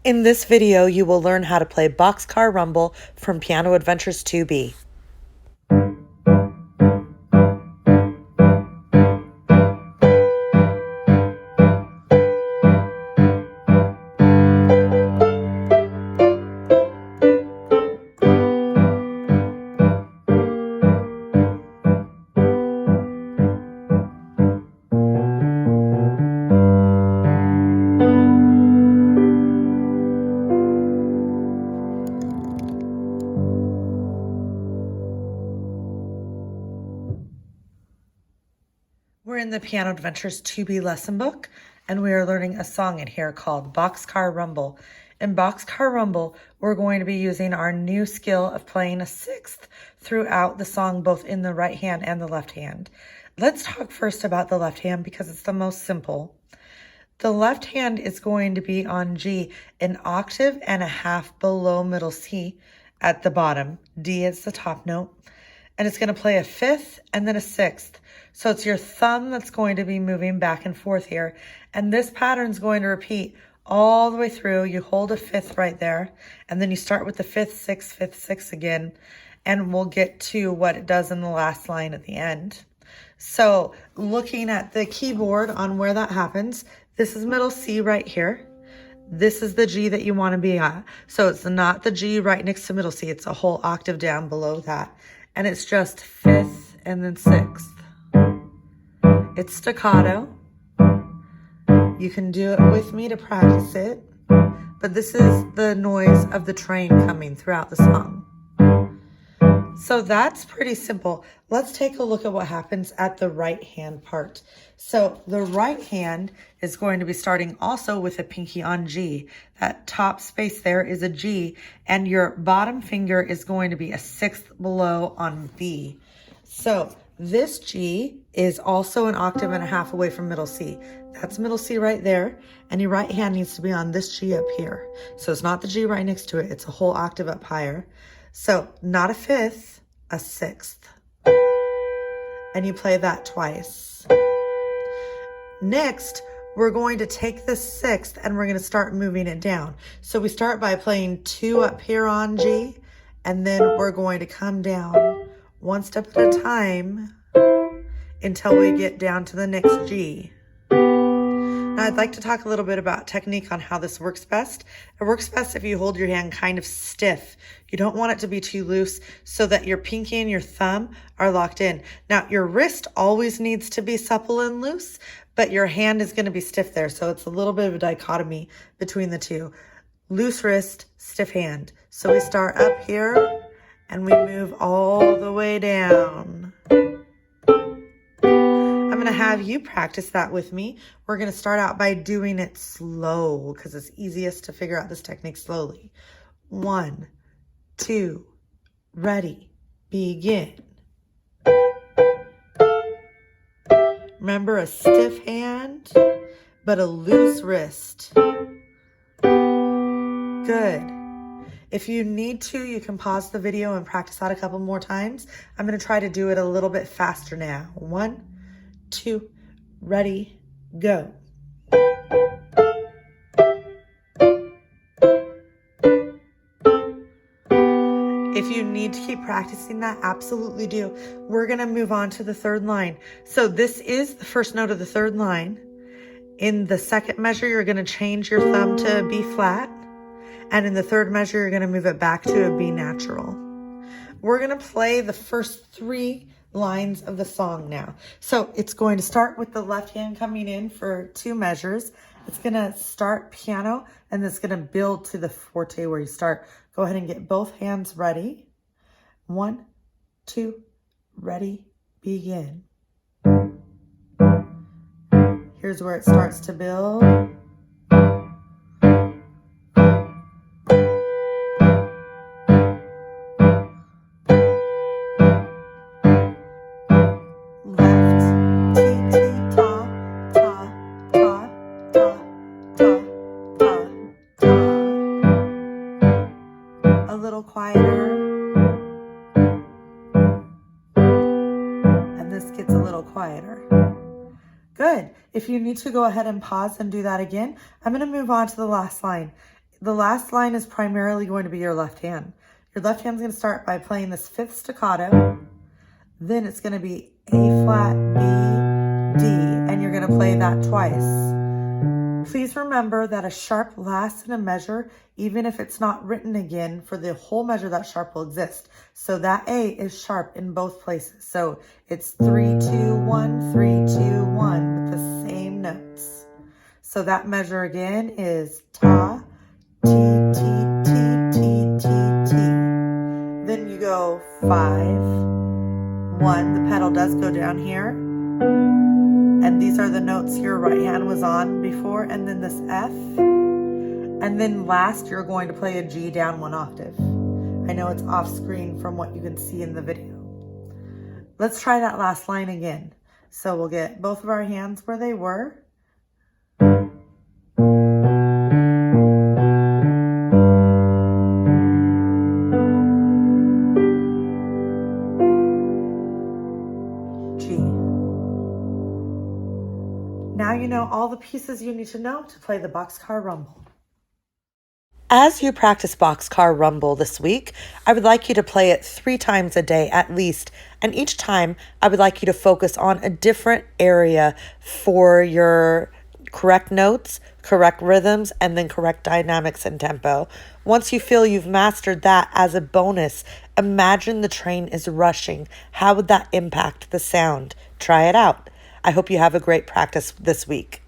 In this video, you will learn how to play Boxcar Rumble from Piano Adventures 2B. We're in the Piano Adventures 2B lesson book, and we are learning a song in here called Boxcar Rumble. In Boxcar Rumble, we're going to be using our new skill of playing a sixth throughout the song, both in the right hand and the left hand. Let's talk first about the left hand because it's the most simple. The left hand is going to be on G, an octave and a half below middle C at the bottom. D is the top note. And it's going to play a fifth and then a sixth. So it's your thumb that's going to be moving back and forth here. And this pattern is going to repeat all the way through. You hold a fifth right there, and then you start with the fifth, sixth again, and we'll get to what it does in the last line at the end. So looking at the keyboard on where that happens, this is middle C right here. This is the G that you want to be at. So it's not the G right next to middle C. It's a whole octave down below that. And it's just fifth and then sixth. It's staccato. You can do it with me to practice it. But this is the noise of the train coming throughout the song. So that's pretty simple. Let's take a look at what happens at the right hand part. So the right hand is going to be starting also with a pinky on G. That top space there is a G, and your bottom finger is going to be a sixth below on B. So this G is also an octave and a half away from middle C. That's middle C right there, and your right hand needs to be on this G up here. So it's not the G right next to it, it's a whole octave up higher. So not a fifth, a sixth. And you play that twice. Next, we're going to take the sixth and we're going to start moving it down. So we start by playing two up here on G, and then we're going to come down one step at a time until we get down to the next G. Now, I'd like to talk a little bit about technique on how this works best. It works best if you hold your hand kind of stiff. You don't want it to be too loose so that your pinky and your thumb are locked in. Now, your wrist always needs to be supple and loose, but your hand is going to be stiff there. So it's a little bit of a dichotomy between the two. Loose wrist, stiff hand. So we start up here and we move all the way down. I'm going to have you practice that with me. We're going to start out by doing it slow because it's easiest to figure out this technique slowly. 1, 2, ready, begin. Remember, a stiff hand, but a loose wrist. Good. If you need to, you can pause the video and practice that a couple more times. I'm going to try to do it a little bit faster now. 1, 2, ready, go. If you need to keep practicing that, absolutely do. We're going to move on to the third line. So this is the first note of the third line. In the second measure, you're going to change your thumb to a B flat. And in the third measure, you're going to move it back to a B natural. We're going to play the first three lines of the song now. So it's going to start with the left hand coming in for 2 measures. It's going to start piano, and it's going to build to the forte where you start. Go ahead and get both hands ready. 1, 2, ready, begin. Here's where it starts to build. A little quieter, and this gets a little quieter. Good. If you need to go ahead and pause and do that again, I'm going to move on to the last line. the last line is primarily going to be your left hand. Your left hand's going to start by playing this fifth staccato. Then it's going to be A flat, B, D, and you're going to play that twice. Please remember that a sharp lasts in a measure, even if it's not written again. For the whole measure, that sharp will exist. So that A is sharp in both places. So it's 3, 2, 1, 3, 2, 1 with the same notes. So that measure again is ta, ti, ti, ti, ti, ti, ti. Then you go 5, 1. The pedal does go down here. And these are the notes your right hand was on before, and then this F. And then last, you're going to play a G down 1 octave. I know it's off screen from what you can see in the video. Let's try that last line again. So we'll get both of our hands where they were. G. Now you know all the pieces you need to know to play the Boxcar Rumble. As you practice Boxcar Rumble this week, I would like you to play it 3 times a day at least. And each time, I would like you to focus on a different area for your correct notes, correct rhythms, and then correct dynamics and tempo. Once you feel you've mastered that, as a bonus, imagine the train is rushing. How would that impact the sound? Try it out. I hope you have a great practice this week.